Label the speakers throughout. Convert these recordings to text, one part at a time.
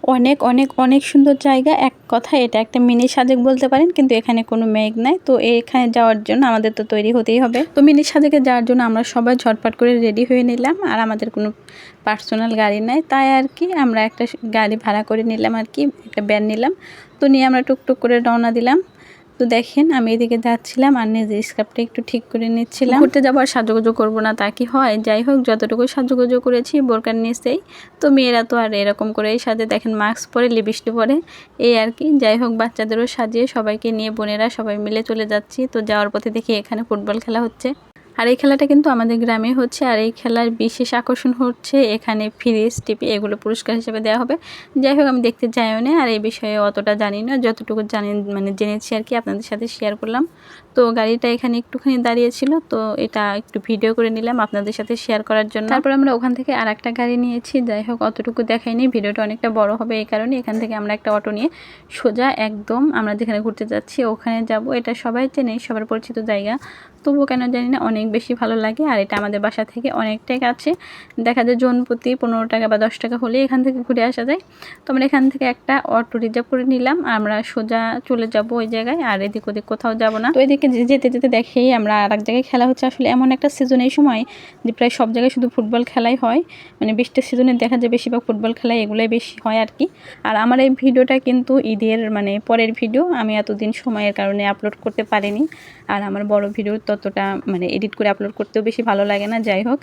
Speaker 1: অনেক অনেক অনেক সুন্দর জায়গা। এক কথা এটা একটা মিনি সাজেক বলতে পারেন, কিন্তু এখানে কোনো মেঘ নাই। তো এখানে যাওয়ার জন্য আমাদের তো তৈরি হতেই হবে। তো মিনি সাজেকে যাওয়ার জন্য আমরা সবাই ঝটপট করে রেডি হয়ে নিলাম। আর আমাদের কোনো পার্সোনাল গাড়ি নাই, তাই আর কি আমরা একটা গাড়ি ভাড়া করে নিলাম, আর কি একটা ভ্যান নিলাম। তো নিয়ে আমরা টুকটুক করে রওনা দিলাম। তো দেখেন আমি এদিকে যাচ্ছিলাম আর নিজের স্কার্ফটা একটু ঠিক করে নিচ্ছিলাম। ঘুরতে যাবো আর সাজুগুজু করবো না তা কি হয়? যাই হোক, যতটুকু সাজুগুজু করেছি বোরকার নিচেই। তো মেয়েরা তো আর এরকম করেই সাজে, দেখেন মাস্ক পরে লিপস্টিক পরে, এই আর কি। যাই হোক, বাচ্চাদেরও সাজিয়ে সবাইকে নিয়ে বোনেরা সবাই মিলে চলে যাচ্ছি। তো যাওয়ার পথে দেখি এখানে ফুটবল খেলা হচ্ছে। আর এই খেলাটা কিন্তু আমাদের গ্রামে হচ্ছে। আর এই খেলার বিশেষ আকর্ষণ হচ্ছে এখানে ফ্রিজ টিপি এগুলো পুরস্কার হিসেবে দেওয়া হবে। যাই হোক, আমি দেখতে যাইও না, আর এই বিষয়ে অতটা জানি না, যতটুকু জানি মানে জেনেছি আর কি আপনাদের সাথে শেয়ার করলাম। তো গাড়িটা এখানে একটুখানি দাঁড়িয়েছিল, তো এটা একটু ভিডিও করে নিলাম আপনাদের সাথে শেয়ার করার জন্য। তারপর আমরা ওখান থেকে আর একটা গাড়ি নিয়েছি। যাই হোক, অতটুকু দেখাইনি, ভিডিওটা অনেকটা বড় হবে এই কারণে। এখান থেকে আমরা একটা অটো নিয়ে সোজা একদম আমরা যেখানে ঘুরতে যাচ্ছি ওখানে যাব। এটা সবাই চেনে, সবার পরিচিত জায়গা, তবুও কেন জানি না অনেক বেশি ভালো লাগে। আর এটা আমাদের বাসা থেকে অনেকটাই কাছে, দেখা যায় জন প্রতি 15 টাকা বা 10 টাকা হলে এখান থেকে ঘুরে আসা যায়। তো আমরা এখান থেকে একটা অটো রিজার্ভ করে নিলাম, আমরা সোজা চলে যাব ওই জায়গায়, আর এদিক ওদিক কোথাও যাব না। তো এদিকে যেতে যেতে দেখেই আমরা আর এক জায়গায় খেলা হচ্ছে। আসলে এমন একটা সিজন এই সময় যে প্রায় সব জায়গায় শুধু ফুটবল খেলাই হয়, মানে বৃষ্টির সিজনে দেখা যায় বেশিরভাগ ফুটবল খেলা এগুলোই বেশি হয় আর কি। আর আমার এই ভিডিওটা কিন্তু ঈদের মানে পরের ভিডিও, আমি এতদিন সময়ের কারণে আপলোড করতে পারিনি। আর আমার বড় ভিডিও ততটা মানে এডিট করে আপলোড করতেও বেশি ভালো লাগে না। যাই হোক,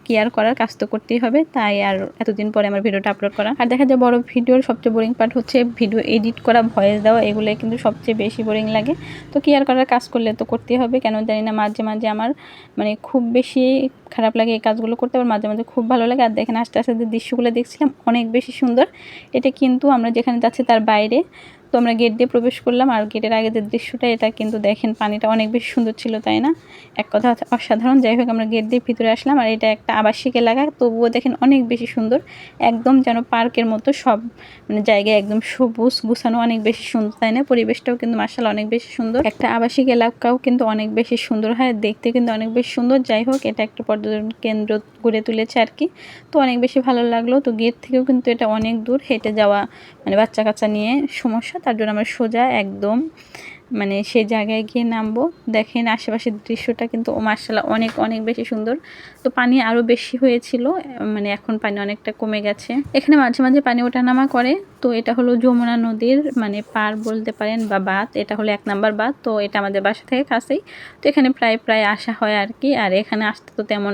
Speaker 1: কি আর করার, কাজ তো করতেই হবে, তাই আর এতদিন পরে আমার ভিডিওটা আপলোড করা। আর দেখা যায় বড় ভিডিওর সবচেয়ে বোরিং পার্ট হচ্ছে ভিডিও এডিট করা, ভয়েস দেওয়া, এগুলো কিন্তু সবচেয়ে বেশি বোরিং লাগে। তো কি আর করার, কাজ করলে তো করতেই হবে। কেন জানি না মাঝে মাঝে আমার মানে খুব বেশি খারাপ লাগে এই কাজগুলো করতে, আবার মাঝে মাঝে খুব ভালো লাগে। আর দেখেন আস্তে আস্তে যে দৃশ্যগুলো দেখছিলাম অনেক বেশি সুন্দর। এটা কিন্তু আমরা যেখানে যাচ্ছি তার বাইরে। তো আমরা গেট দিয়ে প্রবেশ করলাম, আর গেটের আগে যে দৃশ্যটা, এটা কিন্তু দেখেন পানিটা অনেক বেশি সুন্দর ছিল, তাই না? এক কথা অসাধারণ। যাই হোক, আমরা গেট দিয়ে ভিতরে আসলাম, আর এটা একটা আবাসিক এলাকা, তবুও দেখেন অনেক বেশি সুন্দর, একদম যেন পার্কের মতো। সব মানে জায়গায় একদম সবুজ গুছানো, অনেক বেশি সুন্দর, তাই না? পরিবেশটাও কিন্তু মার্শাল অনেক বেশি সুন্দর। একটা আবাসিক এলাকাও কিন্তু অনেক বেশি সুন্দর হয়, দেখতে কিন্তু অনেক বেশি সুন্দর। যাই হোক, এটা একটা পর্যটন কেন্দ্র গড়ে তুলেছে আর কি। তো অনেক বেশি ভালো লাগলো। তো গেট থেকেও কিন্তু এটা অনেক দূর, হেঁটে যাওয়া মানে বাচ্চা কাচ্চা নিয়ে সমস্যা, তার জন্য আমরা সোজা একদম মানে সেই জায়গায় গিয়ে নামবো। দেখেন আশেপাশের দৃশ্যটা কিন্তু মার্শাল্লাহ অনেক অনেক বেশি সুন্দর। তো পানি আরও বেশি হয়েছিল, মানে এখন পানি অনেকটা কমে গেছে। এখানে মাঝে মাঝে পানি ওঠানামা করে। তো এটা হলো যমুনা নদীর মানে পার বলতে পারেন বা বাঁধ, এটা হলো 1 নাম্বার বাঁধ। তো এটা আমাদের বাসা থেকে কাছেই, তো এখানে প্রায় প্রায় আসা হয় আর কি। আর এখানে আসতে তো তেমন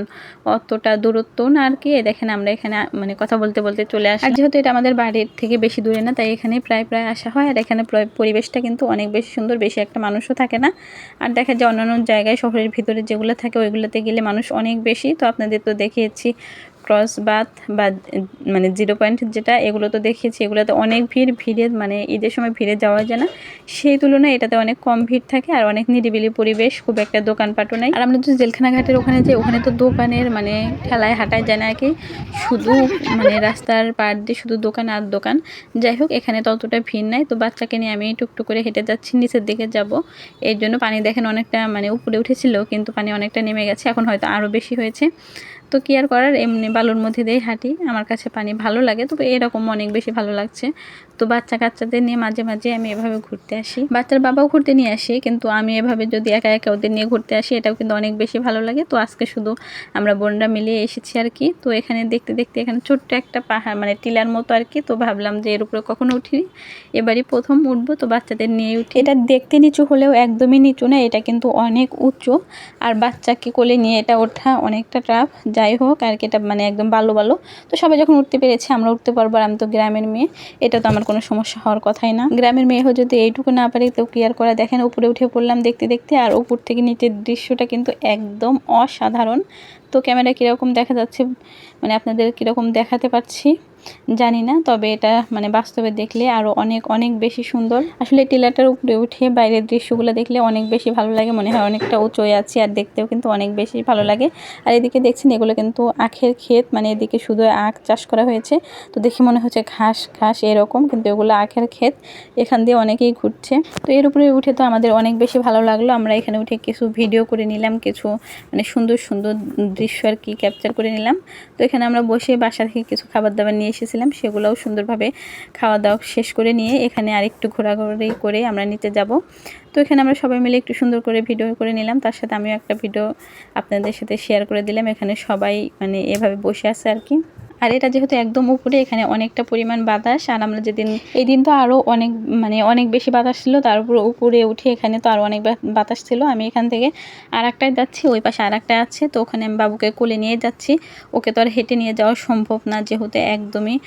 Speaker 1: অতটা দূরত্ব না আর কি। দেখেন আমরা এখানে মানে কথা বলতে বলতে চলে আসি। আর যেহেতু এটা আমাদের বাড়ির থেকে বেশি দূরে না, তাই এখানে প্রায় প্রায় আসা হয়। আর এখানে পরিবেশটা কিন্তু অনেক বেশি সুন্দর, বেশি একটা মানুষও থাকে না। আর দেখা যায় অন্যান্য জায়গায় শহরের ভিতরে যেগুলো থাকে ওইগুলোতে গেলে মানুষ অনেক বেশি। তো আপনাদের তো দেখিয়েছি ক্রস বাঁধ বা মানে 0 পয়েন্ট যেটা, এগুলো তো দেখিয়েছি। এগুলোতে অনেক ভিড়ে মানে ঈদের সময় ভিড়ে যাওয়া যায় না, সেই তুলনায় এটাতে অনেক কম ভিড় থাকে। আর অনেক নিরিবিলি পরিবেশ, খুব একটা দোকানপাটও নাই। আর আমরা যদি জেলখানা ঘাটের ওখানে যাই, ওখানে তো দোকানের মানে ঠেলায় হাঁটায় যায় না আর কি, শুধু মানে রাস্তার পাড় দিয়ে শুধু দোকান আর দোকান। যাই হোক, এখানে ততটা ভিড় নাই। তো বাচ্চাকে নিয়ে আমি টুকটুক করে হেঁটে যাচ্ছি, নিচের দিকে যাব। এর জন্য পানি দেখেন অনেকটা মানে উপরে উঠেছিল, কিন্তু পানি অনেকটা নেমে গেছে, এখন হয়তো আরও বেশি হয়েছে। তো কি আর করার, এমনি বালুর মধ্যে দিয়ে হাঁটি। আমার কাছে পানি ভালো লাগে, তবে এরকম অনেক বেশি ভালো লাগছে। তো বাচ্চা কাচ্চাদের নিয়ে মাঝে মাঝে আমি এভাবে ঘুরতে আসি, বাচ্চার বাবাও ঘুরতে নিয়ে আসি, কিন্তু আমি এভাবে যদি একা একা ওদের নিয়ে ঘুরতে আসি এটাও কিন্তু অনেক বেশি ভালো লাগে। তো আজকে শুধু আমরা বোনরা মিলিয়ে এসেছি আর কি। তো এখানে দেখতে দেখতে এখানে ছোট্ট একটা পাহাড় মানে টিলার মতো আর কি। তো ভাবলাম যে এর উপরে কখনো উঠিনি, এবারই প্রথম উঠবো, তো বাচ্চাদের নিয়ে উঠি। এটা দেখতে নিচু হলেও একদমই নিচু না, এটা কিন্তু অনেক উঁচু। আর বাচ্চাকে কোলে নিয়ে এটা ওঠা অনেকটা টাফ। যাই হোক আর কি, এটা মানে একদম বালো বালো। তো সবাই যখন উঠতে পেরেছে আমরা উঠতে পারবো। আর আমি তো গ্রামের মেয়ে, এটা তো আমার কোনো সমস্যা হওয়ার কথাই না। গ্রামের মেয়ে হয়ে যদি এইটুকু না পারি তো কি আর করা। দেখেন উপরে উঠে পড়লাম দেখতে দেখতে, আর উপর থেকে নিচের দৃশ্যটা কিন্তু একদম অসাধারণ। তো ক্যামেরা কীরকম দেখা যাচ্ছে মানে আপনাদের কীরকম দেখাতে পারছি জানি না, তবে এটা মানে বাস্তবে দেখলে আরও অনেক অনেক বেশি সুন্দর। আসলে টিলাটার উপরে উঠে বাইরের দৃশ্যগুলো দেখলে অনেক বেশি ভালো লাগে, মনে হয় অনেকটা উঁচুয় আছি, আর দেখতেও কিন্তু অনেক বেশি ভালো লাগে। আর এদিকে দেখছেন এগুলো কিন্তু আখের ক্ষেত, মানে এদিকে শুধু আখ চাষ করা হয়েছে। তো দেখে মনে হচ্ছে ঘাস ঘাস এরকম, কিন্তু এগুলো আখের ক্ষেত। এখান দিয়ে অনেকেই ঘুরছে। তো এর উপরে উঠে তো আমাদের অনেক বেশি ভালো লাগলো। আমরা এখানে উঠে কিছু ভিডিও করে নিলাম, কিছু মানে সুন্দর সুন্দর দৃশ্য আর কি ক্যাপচার করে নিলাম। তো এখানে আমরা বসে বাসা থেকে কিছু খাবার দাবার নিয়ে এসেছিলাম সেগুলোও সুন্দরভাবে খাওয়া দাওয়া শেষ করে নিয়ে এখানে আরেকটু ঘোরাঘুরি করে আমরা নিতে যাব। তো এখানে আমরা সবাই মিলে একটু সুন্দর করে ভিডিও করে নিলাম, তার সাথে আমিও একটা ভিডিও আপনাদের সাথে শেয়ার করে দিলাম। এখানে সবাই মানে এভাবে বসে আছে আর কি। আর এটা যেহেতু একদম উপরে, এখানে অনেকটা পরিমাণ বাতাস। আর আমরা যেদিন, এই দিন তো আরও অনেক বেশি বাতাস ছিল, তার উপরে উঠে এখানে তো আরও অনেক বাতাস ছিল। আমি এখান থেকে আর একটায় যাচ্ছি, ওই পাশে আর একটা আছে, তো ওখানে আমি বাবুকে কোলে নিয়ে যাচ্ছি। ওকে তো আর হেঁটে নিয়ে যাওয়া সম্ভব না, যেহেতু একদমই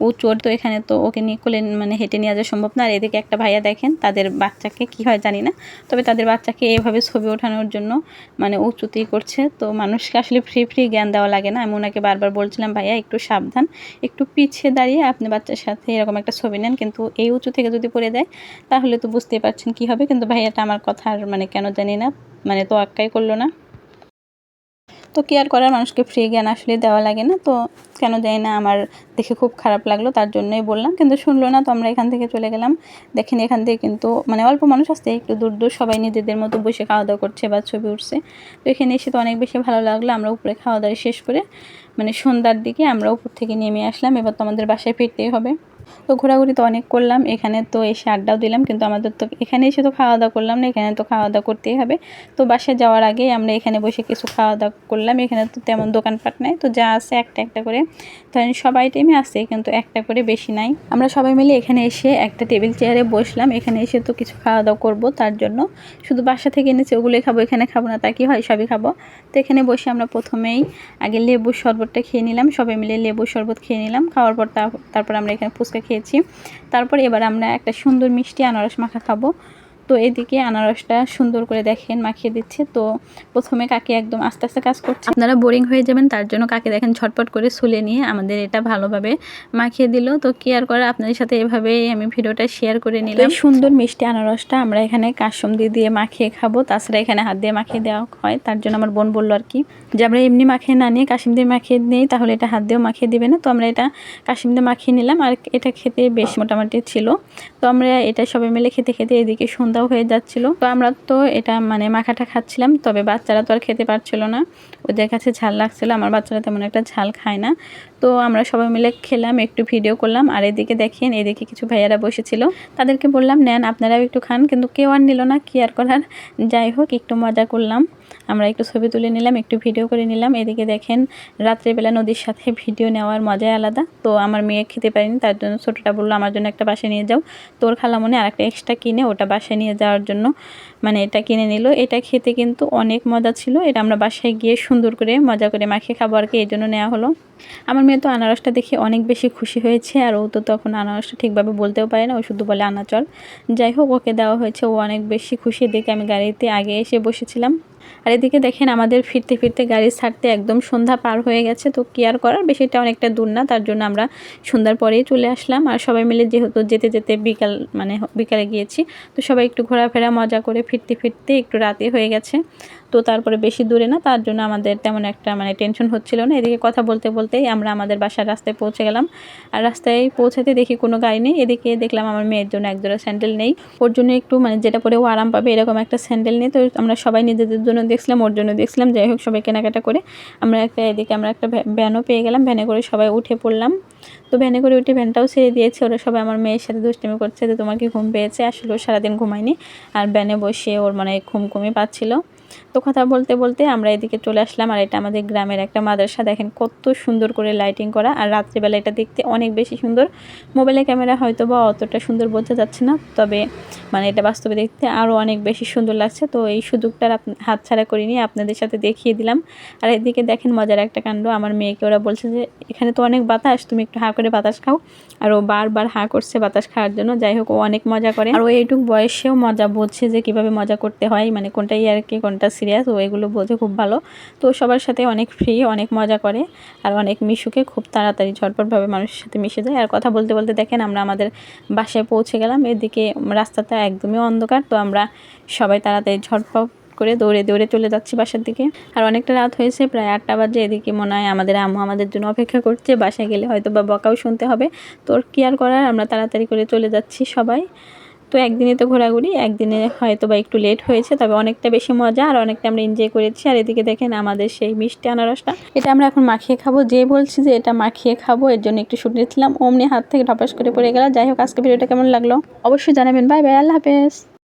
Speaker 1: উঁচু, তো এখানে তো ওকে নিয়ে কোলে হেঁটে নিয়ে যাওয়া সম্ভব না। আর এদিকে একটা ভাইয়া দেখেন তাদের বাচ্চাকে কি হয় জানি না, তবে তাদের বাচ্চাকে এভাবে ছবি ওঠানোর জন্য উঁচুতেই করছে। তো মানুষকে আসলে ফ্রি জ্ঞান দেওয়া লাগে না। আমি ওনাকে বারবার বলছিলাম, ভাইয়া একটু সাবধান, একটু পিছিয়ে দাঁড়িয়ে আপনি বাচ্চার সাথে এরকম একটা ছবি নেন, কিন্তু এই উঁচু থেকে যদি পড়ে দেয় তাহলে তো বুঝতেই পারছেন কি হবে। কিন্তু ভাইয়াটা আমার কথা আর কেন জানি না তোয়াক্কাই করলো না। তো কেয়ার করার, মানুষকে ফ্রি জ্ঞান আসলে দেওয়া লাগে না, তো কেন জানি না আমার দেখে খুব খারাপ লাগলো, তার জন্যই বললাম, কিন্তু শুনলো না। তো আমরা এখান থেকে চলে গেলাম। দেখেন এখান থেকে কিন্তু অল্প মানুষ আসতে, একটু দূর সবাই নিজেদের মতো বসে খাওয়া দাওয়া করছে বা ছবি উঠছে। তো এখানে এসে তো অনেক বেশি ভালো লাগলো। আমরা উপরে খাওয়া দাওয়া শেষ করে সন্ধ্যার দিকে আমরা উপর থেকে নেমে আসলাম। এবার তো আমাদের বাসায় ফিরতেই হবে। তো ঘোরাঘুরি তো অনেক করলাম, এখানে তো এসে আড্ডাও দিলাম, কিন্তু আমাদের তো এখানে এসে তো খাওয়া দাওয়া করলাম না, এখানে তো খাওয়া দাওয়া করতেই হবে। তো বাসায় যাওয়ার আগে আমরা এখানে বসে কিছু খাওয়া দাওয়া করলাম। এখানে তো তেমন দোকানপাট নাই, তো যা আছে একটা একটা করে, ধরেন সবাই টাইমে আছে, কিন্তু একটা করে বেশি নাই। আমরা সবাই মিলে এখানে এসে একটা টেবিল চেয়ারে বসলাম। এখানে এসে তো কিছু খাওয়া দাওয়া করবো, তার জন্য শুধু বাসা থেকে এনেছি ওগুলোই খাবো, এখানে খাবো না তা কি হয়, সবই খাবো। তো এখানে বসে আমরা প্রথমেই আগে লেবুর শরবতটা খেয়ে নিলাম, সবাই মিলে লেবুর শরবত খেয়ে নিলাম। খাওয়ার পর তারপর আমরা এখানে ফুচকা খেয়েছি। তারপর এবার আমরা একটা সুন্দর মিষ্টি আনারস মাখা খাবো। তো এদিকে আনারসটা সুন্দর করে দেখেন মাখিয়ে দিচ্ছে। তো প্রথমে কাকি একদম আস্তে আস্তে কাজ করছে, আপনারা বোরিং হয়ে যাবেন, তার জন্য কাকি দেখেন ঝটপট করে সুলে নিয়ে আমাদের এটা ভালোভাবে মাখিয়ে দিল। তো কি আর করা, আপনাদের সাথে এভাবেই আমি ভিডিওটা শেয়ার করে নিলাম। সুন্দর মিষ্টি আনারসটা আমরা এখানে কাসুন্দি দিয়ে মাখিয়ে খাবো, তাছাড়া এখানে হাত দিয়ে মাখিয়ে দেওয়া হয়, তার জন্য আমার বোন বললো আর কি যে আমরা এমনি মাখিয়ে না নিয়ে কাশিম দিয়ে মাখিয়ে নিই, তাহলে এটা হাত দিয়েও মাখিয়ে দিবে না। তো আমরা এটা কাশিম দিয়ে মাখিয়ে নিলাম, আর এটা খেতে বেশ মোটামুটি ছিল। তো আমরা এটা সবাই মিলে খেতে খেতে এদিকে সন্ধ্যাও হয়ে যাচ্ছিল। তো আমরা তো এটা মাখাটা খাচ্ছিলাম, তবে বাচ্চারা তো আর খেতে পারছিল না, ওদের কাছে ঝাল লাগছিল। আমার বাচ্চারা তেমন একটা ঝাল খায় না। তো আমরা সবাই মিলে খেলাম, একটু ভিডিও করলাম। আর এদিকে দেখেন, এদিকে কিছু ভাইয়ারা বসেছিল, তাদেরকে বললাম নেন আপনারাও একটু খান, কিন্তু কেউ আর নিল না, কি আর করার। যাই হোক, একটু মজা করলাম, আমরা একটু ছবি তুলে নিলাম, একটু ভিডিও করে নিলাম। এদিকে দেখেন রাত্রেবেলা নদীর সাথে ভিডিও নেওয়ার মজাই আলাদা। তো আমার মেয়ে খেতে পারেনি, তার জন্য ছোটোটা বললো আমার জন্য একটা বাসায় নিয়ে যাও। তোর খালামণি আর একটা এক্সট্রা কিনে ওটা বাসায় নিয়ে যাওয়ার জন্য এটা কিনে নিল। এটা খেতে কিন্তু অনেক মজা ছিল। এটা আমরা বাসায় গিয়ে সুন্দর করে মজা করে মাখিয়ে খাবো আর কি, এই জন্য নেওয়া হলো। আমার মেয়ে তো আনারসটা দেখে অনেক বেশি খুশি হয়েছে, আর ও তো তখন আনারসটা ঠিকভাবে বলতেও পারে না, ও শুধু বলে আনাচল। যাই হোক, ওকে দেওয়া হয়েছে, ও অনেক বেশি খুশি দেখে। আমি গাড়িতে আগে এসে বসেছিলাম। আর এদিকে দেখেন আমাদের ফিরতে ফিরতে গাড়ি ছাড়তে একদম সন্ধ্যা পার হয়ে গেছে। তো কি আর করার, বেশিটা অনেকটা দূর না, তার জন্য আমরা সন্ধ্যার পরেই চলে আসলাম। আর সবাই মিলে যেহেতু যেতে যেতে বিকালে গিয়েছি, তো সবাই একটু ঘোরাফেরা মজা করে ফিরতে ফিরতে একটু রাতে হয়ে গেছে। তো তারপরে বেশি দূরে না, তার জন্য আমাদের তেমন একটা টেনশন হচ্ছিল না। এদিকে কথা বলতে বলতেই আমরা আমাদের বাসার রাস্তায় পৌঁছে গেলাম। আর রাস্তায় পৌঁছাতে দেখি কোনো গাড়ি নেই। এদিকে দেখলাম আমার মেয়ের জন্য একজোড়া স্যান্ডেল নেই, ওর জন্য একটু যেটা পরে ও আরাম পাবে এরকম একটা স্যান্ডেল নেই। তো আমরা সবাই নিজেদের জন্য দেখছিলাম, ওর জন্য দেখছিলাম। যাই হোক, সবাই কেনাকাটা করে আমরা এদিকে আমরা একটা ভ্যানও পেয়ে গেলাম, ভ্যানে করে সবাই উঠে পড়লাম। তো ভ্যানে করে উঠে ভ্যানটাও ছেড়ে দিয়েছে। ওরা সবাই আমার মেয়ের সাথে দুষ্টামি করছে যে তোমার কি ঘুম পেয়েছে, আসলে ও সারাদিন ঘুমায়নি, আর ভ্যানে বসে ওর ঘুমই পাচ্ছিল। তো কথা বলতে বলতে আমরা এদিকে চলে আসলাম। আর এটা আমাদের গ্রামের একটা মাদ্রাসা, দেখেন কত সুন্দর করে লাইটিং করা, আর রাত্রিবেলা এটা দেখতে অনেক বেশি সুন্দর। মোবাইলের ক্যামেরা হয়তো বা অতটা সুন্দর বোঝা যাচ্ছে না, তবে এটা বাস্তবে দেখতে আরও অনেক বেশি সুন্দর লাগছে। তো এই সুযোগটার হাতছাড়া করিনি, আপনাদের সাথে দেখিয়ে দিলাম। আর এদিকে দেখেন মজার একটা কাণ্ড, আমার মেয়েকে ওরা বলছে যে এখানে তো অনেক বাতাস, তুমি একটু হাঁ করে বাতাস খাও, আর ও বারবার হাঁ করছে বাতাস খাওয়ার জন্য। যাই হোক, ও অনেক মজা করে, আর ও এইটুক বয়সেও মজা বোঝে যে কীভাবে মজা করতে হয়, কোনটা ইয়ার্কি কোনটা সিরিয়াস, ও এগুলো বোঝে খুব ভালো। তো সবার সাথে অনেক ফ্রি, অনেক মজা করে, আর অনেক মিশুকে, খুব তাড়াতাড়ি ঝটপটভাবে মানুষের সাথে মিশে যায়। আর কথা বলতে বলতে দেখেন আমরা আমাদের বাসায় পৌঁছে গেলাম। এদিকে রাস্তাটা একদমই অন্ধকার, তো আমরা সবাই তাড়াতাড়ি ঝটপট করে দৌড়ে দৌড়ে চলে যাচ্ছি বাসার দিকে। আর অনেকটা রাত হয়েছে, প্রায় 8টা বাজে। এদিকে মনে হয় আমাদের আম্মু আমাদের জন্য অপেক্ষা করছে, বাসায় গেলে হয়তো বা বকাও শুনতে হবে। তো কি আর করার, আমরা তাড়াতাড়ি করে চলে যাচ্ছি সবাই। তো একদিনে তো ঘোরাঘুরি, একদিনে হয়তো বা একটু লেট হয়েছে, তবে অনেকটা বেশি মজা আর অনেকটা আমরা এনজয় করেছি। আর এদিকে দেখেন আমাদের সেই মিষ্টি আনারসটা, এটা আমরা এখন মাখিয়ে খাবো। যে বলছি যে এটা মাখিয়ে খাবো, এর জন্য একটু শুট নিয়েছিলাম, অমনি হাত থেকে ঢপাস করে পড়ে গেল। যাই হোক, আজকে ভিডিওটা কেমন লাগলো অবশ্যই জানাবেন। বাই বাই, আল্লাহ হাফেজ।